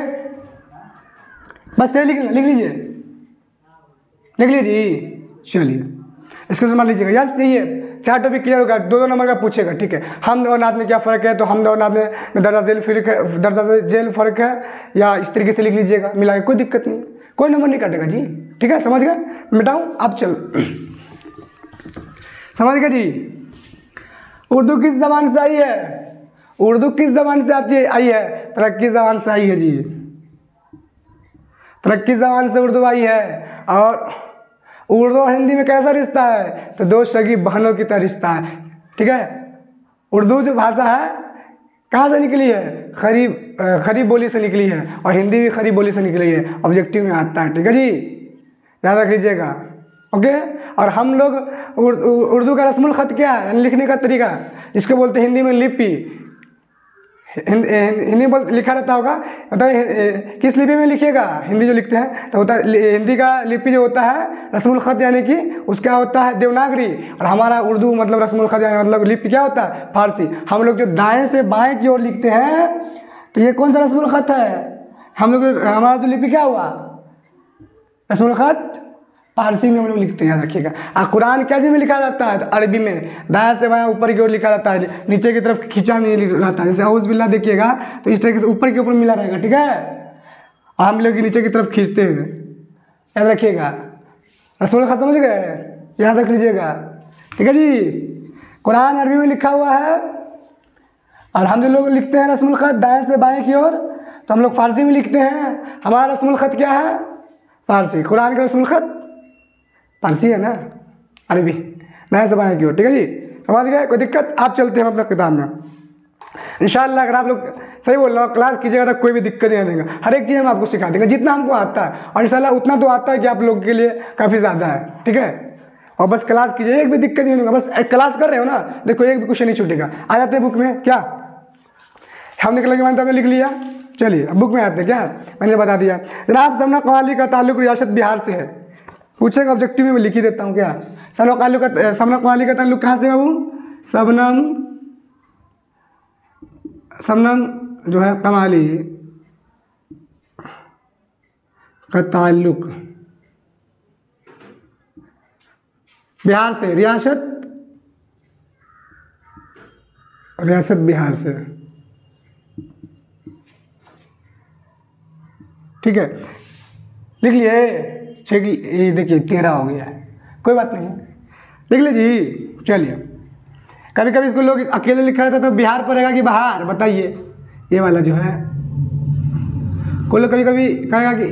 बस ये लिख लीजिए जी। चलिए इसको समझ लीजिएगा, याद चाहिए। 4 टॉपिक क्लियर होगा, 2-2 नंबर का पूछेगा, ठीक है। हमद और नात में क्या फ़र्क है, तो हमद और नात में दर्जा जेल फ़र्क है, या इस तरीके से लिख लीजिएगा, मिला के कोई दिक्कत नहीं, कोई नंबर नहीं काटेगा जी, ठीक है, समझ गए। मिटाऊँ अब, चल समझ गए जी। उर्दू किस ज़बान से आई है, उर्दू किस ज़बान से आई है, तरक्की ज़बान से आई है जी, तरक्की ज़बान से उर्दू आई है। और उर्दू और हिंदी में कैसा रिश्ता है, तो 2 सगी बहनों की तरह रिश्ता है, ठीक है। उर्दू जो भाषा है कहाँ से निकली है, खरी बोली से निकली है, और हिंदी भी खरी बोली से निकली है, ऑब्जेक्टिव में आता है, ठीक है जी, याद रख लीजिएगा, ओके। और हम लोग उर्दू का रस्मुल ख़त क्या है, लिखने का तरीका, जिसको बोलते हैं हिंदी में लिपि, हिंदी लिखा रहता होगा, मतलब किस लिपि में लिखिएगा, हिंदी जो लिखते हैं तो होता है, हिंदी का लिपि जो होता है रस्मुल ख़त, यानी कि उसका होता है देवनागरी, और हमारा उर्दू मतलब रस्मुल ख़त यानी मतलब लिपि क्या होता है, फारसी। हम लोग जो दाएं से बाएं की ओर लिखते हैं, तो ये कौन सा रस्मुल ख़त है, हम लोग हमारा जो लिपि क्या हुआ, रस्मुल ख़त फारसी में हम लोग लिखते हैं, याद रखिएगा। और कुरान क्या में लिखा रहता है, तो अरबी में दाएं से बाएं ऊपर की ओर लिखा रहता है, नीचे की तरफ खींचा नहीं रहता है, जैसे औज़ बिल्लाह देखिएगा तो इस तरीके से ऊपर के ऊपर मिला रहेगा, ठीक है, और हम लोग नीचे की तरफ खींचते हैं, याद रखिएगा। रस्मुल ख़त समझ गए, याद रख लीजिएगा, ठीक है जी। कुरान अरबी में लिखा हुआ है, और हम जो लोग लिखते हैं रस्मुल ख़त दाएँ से बाएँ की ओर, तो हम लोग फारसी में लिखते हैं, हमारा रस्मुल ख़त क्या है, फारसी। कुरान का रस्मुल ख़त फारसी है ना, अरबी दाएं से बाएं की ओर, ठीक है जी, समझ गए, कोई दिक्कत। आप चलते हैं अपना किताब में इंशाअल्लाह। अगर आप लोग सही बोल रहे हो, क्लास कीजिएगा तो कोई भी दिक्कत नहीं देगा, हर एक चीज़ हम आपको सिखा देंगे जितना हमको आता है, और इंशाअल्लाह उतना तो आता है कि आप लोगों के लिए काफ़ी ज़्यादा है, ठीक है। और बस क्लास कीजिए, एक भी दिक्कत नहीं होगा, बस एक क्लास कर रहे हो ना, देखो एक भी क्वेश्चन नहीं छूटेगा। आ जाते हैं बुक में, क्या हम निकलने के बाद हमने लिख लिया, चलिए अब बुक में आते हैं, क्या मैंने बता दिया। जनाब सबना कवाली का ताल्लुक रियासत बिहार से है, पूछेगा ऑब्जेक्टिव में लिख ही देता हूँ, क्या सबना कवाली का ताल्लुक कहाँ से बाबू, शबनम जो है कवाली का ताल्लुक बिहार से, रियासत बिहार से, ठीक है, लिख लिए। चेक, ये देखिए 13 हो गया है, कोई बात नहीं, लिख लीजिए। चलिए, कभी कभी इसको लोग अकेले लिखा रहता तो बिहार पड़ेगा कि बाहर, बताइए। ये वाला जो है कोई लोग कभी कभी कहेगा कि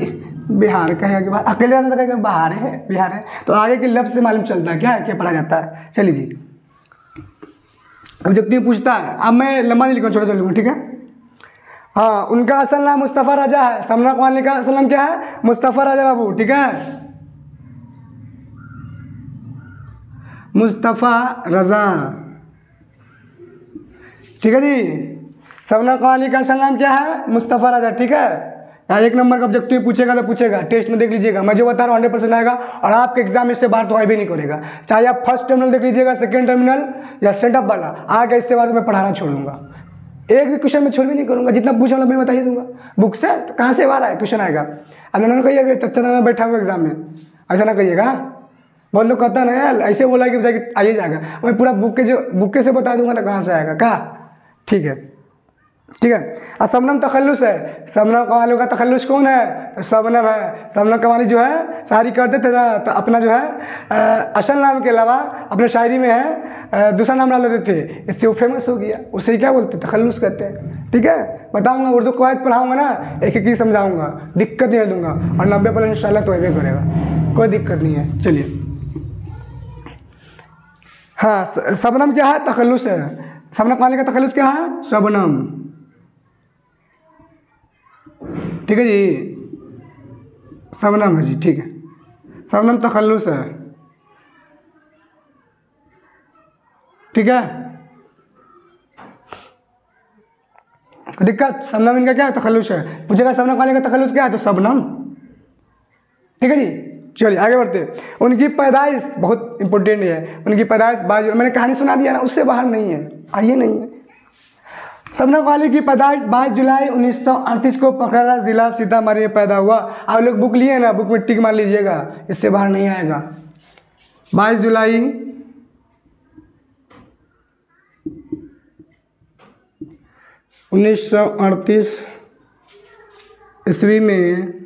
बिहार, कहेगा कि बाहर, अकेले रहता तो कहेगा बाहर है, बिहार है, तो आगे के लफ्ज़ से मालूम चलता है क्या है, क्या पढ़ा जाता है। चलिए जी, ऑब्जेक्टिव पूछता है, अब मैं लंबा नहीं लिखूँगा, छोटा छोटा लिखूँगा, ठीक है। हाँ, उनका असल नाम मुस्तफ़ा रजा है, सबना कवाली का असल नाम क्या है, मुस्तफ़ा रजा बाबू, ठीक है, मुस्तफ़ा रजा, ठीक है जी। सबना कवाली का असल नाम क्या है, मुस्तफ़ा रजा, ठीक है। यहाँ 1 नंबर का ऑब्जेक्टिव पूछेगा तो पूछेगा, टेस्ट में देख लीजिएगा, मैं जो बता रहा हूँ 100% आएगा, और आपके एग्जाम में इससे बाहर तो भी नहीं करेगा, चाहे आप फर्स्ट टर्मिनल देख लीजिएगा, सेकंड टर्मिनल या सेटअप वाला, आगे इससे बार मैं पढ़ाना छोड़ूंगा, एक भी क्वेश्चन मैं छोड़ भी नहीं करूँगा, जितना पूछा मैं बता ही दूंगा बुक से, तो कहाँ से बाहर आए क्वेश्चन आएगा। अब उन्होंने कहिएगा चच्चा नाना बैठा हुआ एग्जाम में, ऐसा ना कहिएगा, बहुत लोग कहता है ना यार ऐसे बोला कि जाके आइए जाएगा, मैं पूरा बुक्के से बता दूंगा ना कहाँ से आएगा का। ठीक है ठीक है। और शबनम तखल्लुस है, शबनम कमाली का तखल्लुस कौन है, तो शबनम है। शबनम कमाली जो है शायरी करते थे ना, तो अपना जो है असल नाम के अलावा अपने शायरी में है दूसरा नाम डाल देते थे, इससे वो फेमस हो गया। उससे क्या बोलते हैं, तखल्लुस कहते हैं। ठीक है, बताऊंगा उर्दू कवायद पढ़ाऊंगा ना, एक एक ही समझाऊंगा, दिक्कत नहीं दूंगा, और 90% इंशाल्लाह तो ये करेगा, कोई दिक्कत नहीं है। चलिए हाँ, शबनम क्या है, तखल्लुस है। शबनम कमाली का तखल्लुस क्या है, शबनम। ठीक है जी, शबनम है जी। ठीक है, शबनम तखल्लुस है। ठीक है, दिक्कत, शबनम इनका क्या है, तखल्लुस है। पूछेगा शबनम कमाली का तखल्लुस क्या है, तो शबनम। ठीक है जी, चलिए आगे बढ़ते हैं। उनकी पैदाइश बहुत इंपॉर्टेंट है। उनकी पैदाइश मैंने कहानी सुना दिया ना, उससे बाहर नहीं है, आइए नहीं है। शबनम कमाली की पैदाइश 22 जुलाई 1938 को पखरारा जिला सीतामढ़ी में पैदा हुआ। आप लोग बुक लिए ना, बुक में टिक मार लीजिएगा, इससे बाहर नहीं आएगा। 22 जुलाई 1938 ईस्वी में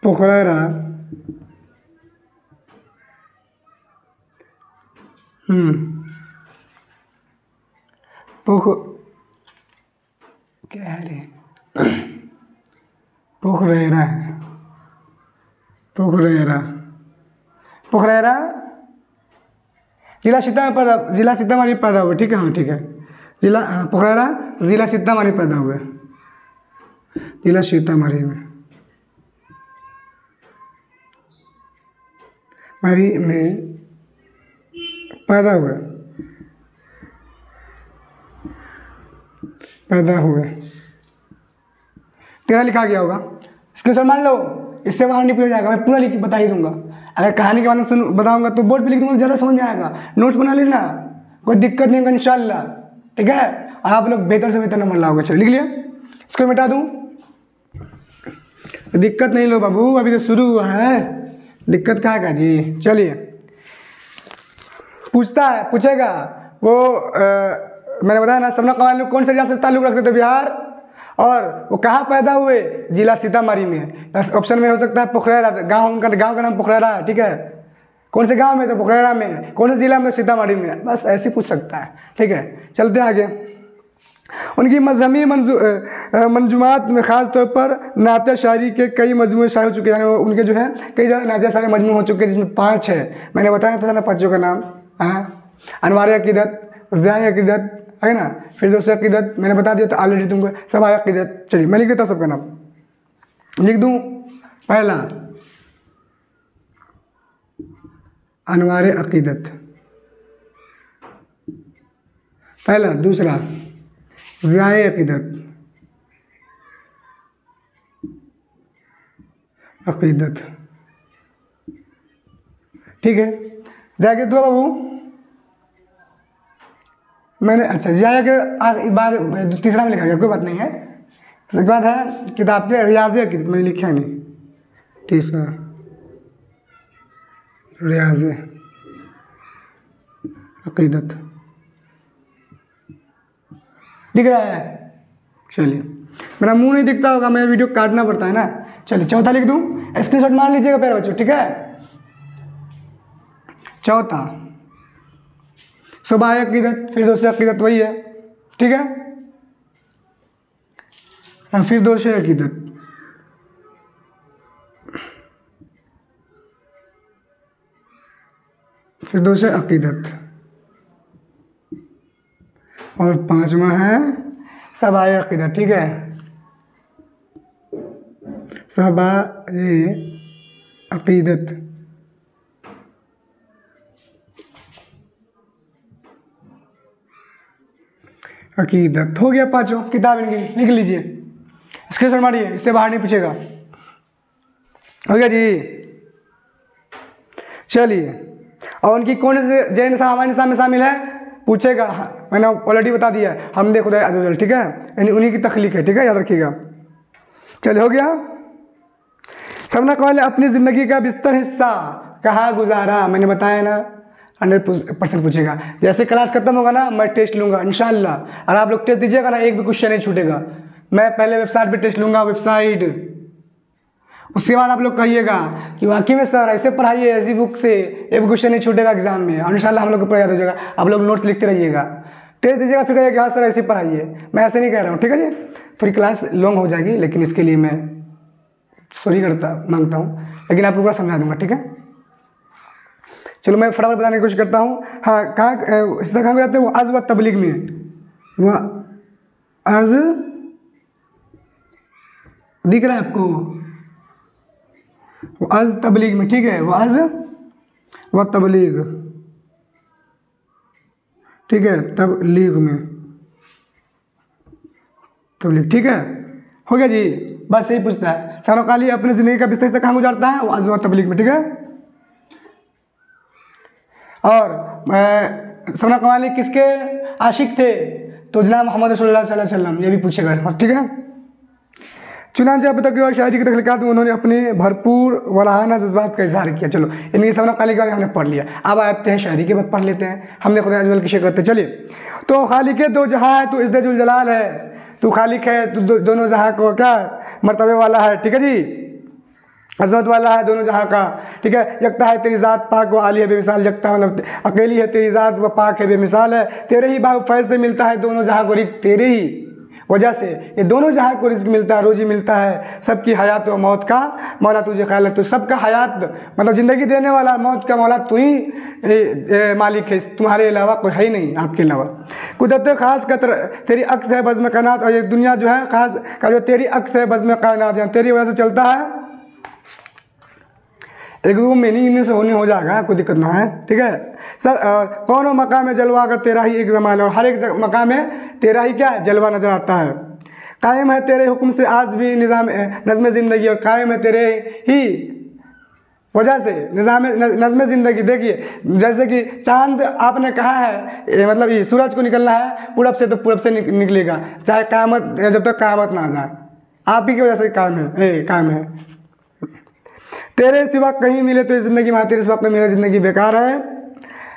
पोखरारा क्या है रे, पोखरेरा है, पोखरेरा जिला सीतामढ़ी पैदा हुए। ठीक है, हाँ ठीक है, जिला पोखरेरा जिला सीतामढ़ी पैदा हुए, जिला सीतामढ़ी में पैदा हुए। तेरा लिखा गया होगा, स्क्रीनशॉट मान लो, इससे बाहर नहीं पूछा जाएगा, मैं पूरा लिख बता ही दूंगा। अगर कहानी के बारे में बताऊंगा तो बोर्ड पे लिख दूंगा, ज़्यादा समझ में आएगा। नोट्स बना लेना, कोई दिक्कत नहीं होगा इंशाल्लाह। ठीक है, आप लोग बेहतर से बेहतर नंबर लाओगे। चलो लिख लिया, इसको मिटा दूँ, दिक्कत नहीं लो बाबू, अभी तो शुरू हुआ है, दिक्कत क्या है जी। चलिए पूछेगा वो मैंने बताया ना, शबनम कमाली कौन से रियासत से ताल्लुक़ रखते थे, बिहार, और वो कहाँ पैदा हुए, जिला सीतामढ़ी में। ऑप्शन में हो सकता है पोखरेरा, गांव का नाम पोखरेरा है। ठीक है, कौन से गांव में, तो पोखरेरा में। कौन से जिला में, सीतामढ़ी में। बस ऐसे पूछ सकता है। ठीक है, चलते आगे। उनकी मजहबी मंजूमात में ख़ास तौर पर नाते शायरी के कई मजमूए शाये हो चुके हैं, यानी उनके जो है कई ज़्यादा नाते शायरी मजमू हो चुके हैं, जिसमें 5 है। मैंने बताया था ना 5 का नाम, अनवार अक़ीदत, ज़िया अक़ीदत है ना, फिरदौस अक़ीदत मैंने बता दिया था ऑलरेडी तुमको, सबाया अक़ीदत। चलिए मैं लिख देता हूँ सबका नाम, लिख दूँ। पहला अनवार अक़ीदत, पहला। दूसरा ज़िया अक़ीदत। ठीक है, ज़िया के दो बाबू मैंने, अच्छा ज़िया के बाद तीसरा में लिखा गया, कोई बात नहीं है। उसके बाद है किताब के रियाज़ अक़ीदत, मैंने लिखा नहीं। तीसरा रियाज़ अक़ीदत दिख रहा है। चलिए, मेरा मुंह नहीं दिखता होगा, मैं वीडियो काटना पड़ता है ना। चलिए चौथा लिख दूँ, स्क्रीनशॉट मार लीजिएगा प्यारे बच्चों। ठीक है, चौथा सबाया अक़ीदत, फिरदौस अक़ीदत वही है। ठीक है, फिरदौस अक़ीदत। फिरदौस अक़ीदत, और 5वां है सबाया अक़ीदत। ठीक है, सबाया अक़ीदत। अक़ीदत हो गया, 5 किताब इनकी लिख लीजिए, स्क्रीनशॉट मारिए, इससे बाहर नहीं पूछेगा। हो गया जी। चलिए, और उनकी कौन से जय निसाब हमारे निसाब में शामिल है, पूछेगा। मैंने ऑलरेडी बता दिया, हमदे खुदा अज़्ज़ व जल। ठीक है, यानी उन्हीं की तख्लीक है। ठीक है, याद रखिएगा। चलिए हो गया। शबनम कमाल ने अपनी ज़िंदगी का बिस्तर हिस्सा कहाँ गुजारा, मैंने बताया ना 100% पूछेगा। जैसे क्लास खत्म होगा ना मैं टेस्ट लूँगा इंशाल्लाह, और आप लोग टेस्ट दीजिएगा ना एक भी क्वेश्चन नहीं छूटेगा। मैं पहले वेबसाइट पे टेस्ट लूँगा, वेबसाइट, उसके बाद आप लोग कहिएगा कि वाकई में सर ऐसे पढ़ाइए ऐसी बुक से एक भी क्वेश्चन नहीं छूटेगा एग्जाम में, और इंशाल्लाह हम लोग को पूरा याद हो जाएगा। आप लोग नोट्स लिखते रहिएगा, टेस्ट दीजिएगा, फिर कहिएगा हाँ सर ऐसे पढ़ाइए। मैं ऐसे नहीं कह रहा हूँ, ठीक है जी। थोड़ी क्लास लॉन्ग हो जाएगी लेकिन इसके लिए मैं सॉरी मांगता हूँ, लेकिन आपको पूरा समझा दूंगा, ठीक है। चलो मैं फटाफट बताने की कोशिश करता हूँ। हाँ, कहाँ हिस्सा कहाँ जाते हैं, वो अज़ व तबलीग में, वह अज़ दिख रहा है आपको, वो अज़ तबलीग में, ठीक है, वो अज़ व तबलीग, ठीक है, तबलीग में, तबलीग, ठीक है, हो गया जी। बस यही पूछता है शबनम काली अपनी ज़िंदगी का बिस्तर कहाँ गुजारता है, वो अज़ व तबलीग में, ठीक है। और शबनम कमाली किसके आशिक थे, तो जनाब मोहम्मद सल्लल्लाहु अलैहि वसल्लम, ये भी पूछेगा, ठीक है। चुनांचे अब तक शायरी की तख्लीकात में उन्होंने अपने भरपूर वराहाना जज्बात का इजहार किया। चलो इनकी शबनम काली के बारे में हमने पढ़ लिया, अब आते हैं शायरी के बाद पढ़ लेते हैं। हमने खुदा अजमल की शेर करते, चलिए। तो खालिक दो जहाँ है, तो इज़्ज़त जुल जलाल है, तू खालिक है, तू दोनों जहाँ को क्या मर्तबे वाला है, ठीक है जी, अज़मत वाला है दोनों जहाँ का, ठीक है। यकता है तेरी ज़ात पाक व आली है बेमिसाल, यकता मतलब अकेली है तेरी ज़ात व पाक है बेमिसाल है, तेरे ही बाग फैज़ से मिलता है दोनों जहाँ को रिज़्क़, तेरे ही वजह से ये दोनों जहाँ को रिज़्क़ मिलता है, रोज़ी मिलता है, सबकी हयात व मौत का मौला तुझे ख्याल है, तो सबका हयात मतलब ज़िंदगी देने वाला, मौत का मौला तू ही मालिक है, तुम्हारे अलावा कोई है ही नहीं, आपके अलावा। कुदरत ख़ास का तेरी अक्स है बज़्म कायनात, और ये दुनिया जो है ख़ास का जो तेरी अक्स है बज़्म कायनात, यानी तेरी वजह से चलता है। एक रूम में नहीं से होने हो जाएगा, कोई दिक्कत ना है, ठीक है सर। कौन मकाम में जलवा अगर तेरा ही एक ज़मान है, और हर एक मकाम में तेरा ही क्या जलवा नज़र आता है। कायम है तेरे हुक्म से आज भी निज़ाम नज़्म ज़िंदगी, और कायम है तेरे ही वजह से नज़्म ज़िंदगी। देखिए जैसे कि चांद आपने कहा है मतलब ये सूरज को निकलना है पूरब से, तो पूरब से निकलेगा, चाहे क़यामत, जब तक क़यामत ना आ जाए, आप ही की वजह से कायम है। तेरे सिवा कहीं मिले तो ज़िंदगी में, तेरे सिवा कहीं मिले ज़िंदगी बेकार है।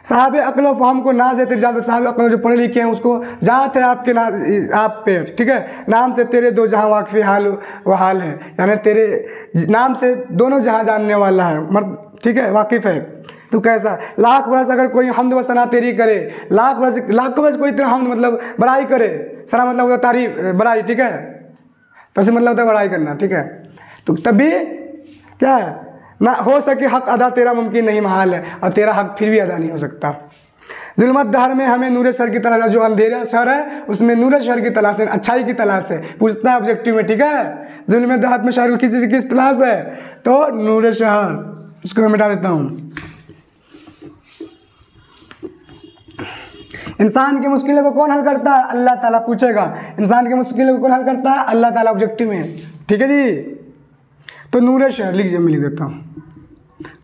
साहब अक्ल फ़हम को नाज है तेरी जात, साहब अक्ल जो पढ़े लिखे हैं उसको जात है आपके नाज आप पे, ठीक है। नाम से तेरे दो जहाँ वाक़िफ़ हाल व हाल है, यानी तेरे नाम से दोनों जहाँ जानने वाला है मर्द, ठीक है, वाकिफ़ है। तू कैसा लाख बरस अगर कोई हमद व सना तेरी करे, लाख बरस कोई तेरा हमद मतलब बड़ाई करे, सना मतलब होता तारीफ बड़ाई, ठीक है, तो ऐसे मतलब होता है बड़ाई करना, ठीक है। तो तभी क्या है ना हो सके हक अदा तेरा मुमकिन नहीं महाल है, और तेरा हक फिर भी अदा नहीं हो सकता। जुल्मत दहर में हमें नूर शहर की तलाश है, जो अंधेरा शहर है उसमें नूर शहर की तलाश है, अच्छाई की तलाश है, पूछता है ऑब्जेक्टिव में, ठीक है। जुल्मत दहर में शहर किसी चीज़ की तलाश है, तो नूर शहर, उसको मैं मिटा देता हूँ। इंसान की मुश्किलों को कौन हल करता है, अल्लाह ताला पूछेगा। इंसान की मुश्किलों को कौन हल करता है, अल्लाह ताला, ऑब्जेक्टिव में, ठीक है जी। तो नूर शहर लीजिए, मैं लिख देता हूँ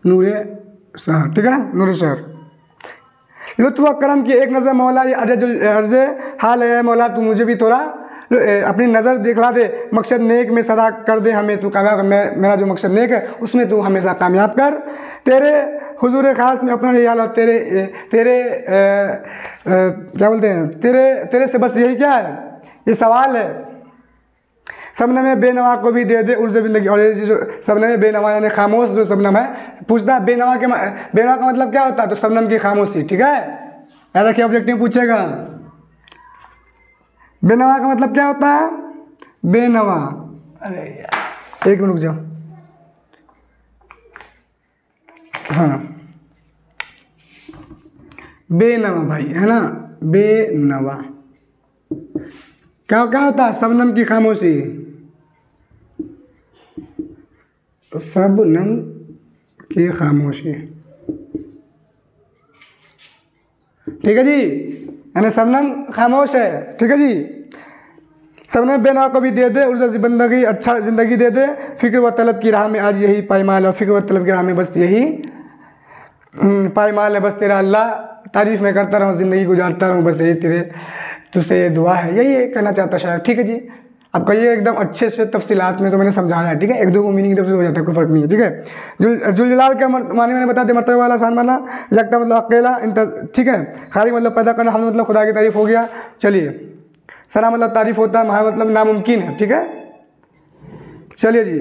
नूर शहर, ठीक है, नूर शहर। लुत्फ़ व करम की एक नज़र मौला, ये अर्ज हाल है मौला, तू मुझे भी थोड़ा अपनी नज़र दिखला दे, मकसद नेक में सदा कर दे हमें, तू कामयाब, मेरा जो मकसद नेक है उसमें तू हमेशा कामयाब कर। तेरे हुजूर ख़ास में अपना यही हाल है, तेरे क्या बोलते हैं, तेरे से बस यही क्या है, ये सवाल है। शबनम बेनवा को भी दे दे उर्ज़ ज़िंदगी, और ये जो शबनम बेनवा यानी खामोश जो शबनम है, पूछता है बेनवा का मतलब क्या होता है, तो शबनम की खामोशी, ठीक है, याद रखिए ऑब्जेक्टिव पूछेगा। बेनवा का मतलब क्या होता है, बेनवा, अरे यार एक मिनट रुक जाओ, हाँ बेनवा भाई है ना, बेनवा क्या होता है, शबनम की खामोशी, शबनम की खामोशी, ठीक है जी, यानी शबनम खामोश है, ठीक है जी। शबनम बेनवा को भी दे दे उर्ज़ ज़िंदगी, अच्छा ज़िंदगी दे दे, फ़िक्र व तलब की राह में आज यही पायमाल, और फ़िक्र व तलब की राह में बस यही पायमाल है, बस तेरा अल्लाह तारीफ़ मैं करता रहूँ, ज़िंदगी गुजारता रहूँ, बस यही तेरे तुझसे ये दुआ है, यही कहना चाहता शायद, ठीक है जी। आप कहिए एकदम अच्छे से तफसीलात में, तो मैंने समझाया है, ठीक है। एक दो मीनिंग इधर से हो जाता है, कोई फर्क नहीं है, ठीक है। जुलजलाल के माने मैंने बता दिया, मरतबे वाला, शान वाला। यकता मतलब अकेला, ठीक है। खालिक मतलब पैदा करना, हम मतलब खुदा की तारीफ हो गया। चलिए, सना मतलब तारीफ होता है, महा मतलब नामुमकिन है, ठीक है। चलिए जी,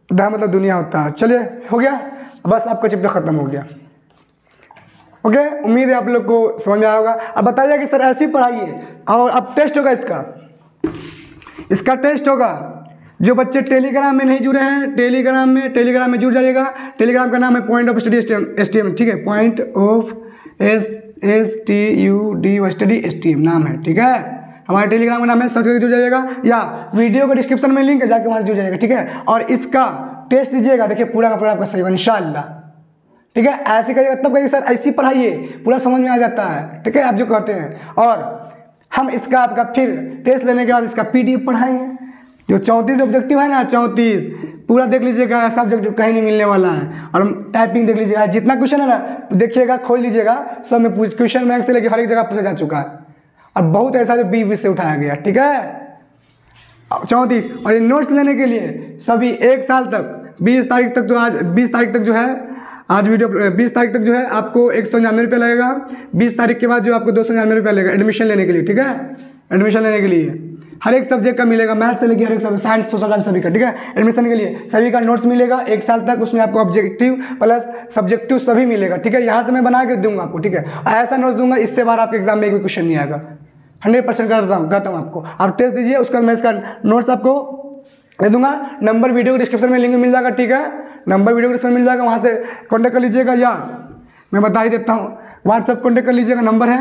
दा मतलब दुनिया होता है। चलिए हो गया, बस आपका चैप्टर ख़त्म हो गया। ओके, उम्मीद है आप लोग को समझ में आया होगा। अब बताइए कि सर ऐसी पढ़ाइए, और अब टेस्ट होगा इसका टेस्ट होगा। जो बच्चे टेलीग्राम में नहीं जुड़े हैं, टेलीग्राम में जुड़ जाइएगा। टेलीग्राम का नाम है पॉइंट ऑफ स्टडी STM, ठीक है। पॉइंट ऑफ स्टडी STM नाम है, ठीक है। हमारे टेलीग्राम का नाम है, सर्च करके जुड़ जाइएगा, या वीडियो के डिस्क्रिप्शन में लिंक है, जाके वहाँ से जुड़ जाइएगा, ठीक है। और इसका टेस्ट दीजिएगा, देखिए पूरा का पूरा आपका सही होगा इंशाअल्लाह, ठीक है। ऐसे करिएगा तब कहिए सर ऐसी पढ़ाइए, पूरा समझ में आ जाता है, ठीक है, आप जो कहते हैं। और हम इसका आपका फिर टेस्ट लेने के बाद इसका PDF पढ़ाएंगे। जो 34 ऑब्जेक्टिव है ना, 34 पूरा देख लीजिएगा, ऐसा ऑब्जेक्टिव कहीं नहीं मिलने वाला है। और टाइपिंग देख लीजिएगा, जितना क्वेश्चन है ना देखिएगा, खोल लीजिएगा, सब में क्वेश्चन बैंक से लेकर हर एक जगह पूछा जा चुका है। और बहुत ऐसा जो 20 से उठाया गया, ठीक है, 34। और ये नोट्स लेने के लिए सभी 1 साल तक 20 तारीख तक, तो आज 20 तारीख तक जो है, आज वीडियो 20 तारीख तक जो है आपको 199 रुपये लगेगा। 20 तारीख के बाद जो आपको 299 रुपये लगेगा एडमिशन लेने के लिए, ठीक है। एडमिशन लेने के लिए हर एक सब्जेक्ट का मिलेगा, मैथ से लेकर हर एक सब्जेक्ट, साइंस, सोशल साइंस सभी का, ठीक है। एडमिशन के लिए सभी का नोट्स मिलेगा 1 साल तक, उसमें आपको ऑब्जेक्टिव प्लस सब्जेक्टिव सभी मिलेगा, ठीक है। यहाँ से मैं बना के दूंगा आपको, ठीक है। ऐसा नोट्स दूंगा इससे बार आपके एग्जाम में एक भी क्वेश्चन नहीं आएगा, 100% कहता हूँ आपको। आप टेस्ट दीजिए, उसका मैं इसका नोट्स आपको दे दूंगा। नंबर वीडियो के डिस्क्रिप्शन में लिंक मिल जाएगा, ठीक है। नंबर वीडियो के डिस्क्रिप्शन मिल जाएगा, वहाँ से कॉन्टैक्ट कर लीजिएगा, या मैं बता ही देता हूँ, व्हाट्सएप कॉन्टैक्ट कर लीजिएगा। नंबर है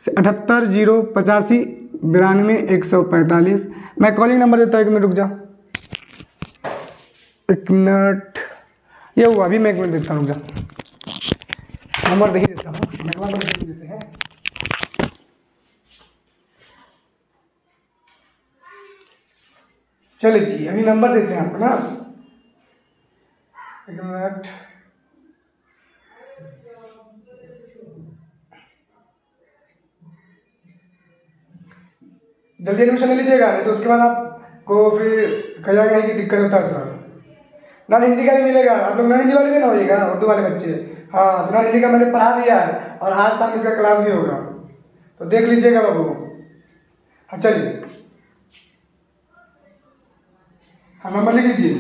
78 085 92 145। मैं कॉलिंग नंबर देता हूँ, 1 मिनट रुक जा, 1 मिनट, ये हुआ अभी, मैं 1 मिनट देता हूँ, रुक जा, नंबर दे ही देता हूँ, देते हैं। चलिए जी, अभी नंबर देते हैं आपको ना, 1 मिनट। जल्दी एडमिशन ले लीजिएगा, नहीं तो उसके बाद आपको फिर कहीं ना कहीं की दिक्कत होता है सर। ना हिंदी का भी मिलेगा, आप लोग ना हिंदी वाले भी ना होइएगा, उर्दू वाले बच्चे। हाँ, तो ना हिंदी का मैंने पढ़ा दिया है, और आज शाम इसका क्लास भी होगा, तो देख लीजिएगा बाबू। हाँ चलिए, हाँ नंबर लिख लीजिए,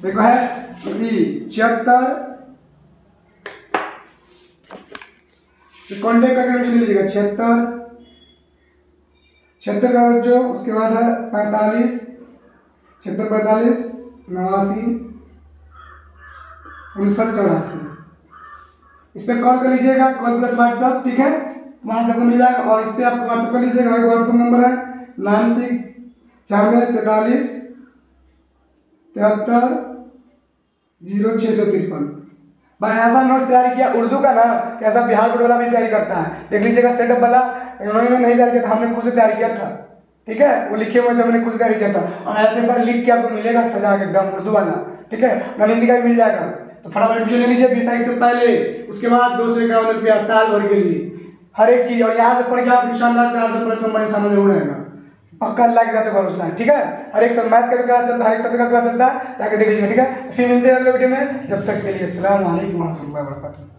देखो है 76, कॉन्टेक्ट करके एडमिशन लीजिएगा। 76 का जो उसके बाद है 45, 76 45 89 59 84। इस पर कॉल कर लीजिएगा, कॉल प्लस व्हाट्सअप, ठीक है, वहाँ से आपको मिल जाएगा। और इस पर आपको व्हाट्सअप कर लीजिएगा, व्हाट्सअप नंबर है 96 43 73 0653। भाई ऐसा नोट्स तैयारी किया उर्दू का ना, कैसा बिहार बोर्ड वाला भी तैयारी करता है, देख लीजिएगा। सेटअप वाला उन्होंने नहीं तैयार किया था, हमने खुद से तैयार किया था, ठीक है। वो लिखे हुए थे, हमने खुद से तैयार किया था। और ऐसे पर लिख के आपको मिलेगा सजा के एकदम उर्दू वाला, ठीक है। ना हिंदी का भी मिल जाएगा, तो फटाफट एडमिशन ले लीजिए 20 तारीख से पहले। उसके बाद 251 रुपया साल भर के लिए हर एक चीज़। और यहाँ से पढ़ के आप इंशाल्लाह 400 प्लस नंबर इंशाल्लाह जरूर आएगा, पक्का अल्लाह के साथ भरोसा है, ठीक है। हर एक सब मैथ का भी क्लास चलता है, हर एक सब्जेक्ट का क्लास चलता है, जाके देख लीजिएगा, ठीक है। फिर मिलते हैं अगले वीडियो में, जब तक के लिए अस्सलाम वालेकुम व रहमतुल्लाहि व बरकातुहू।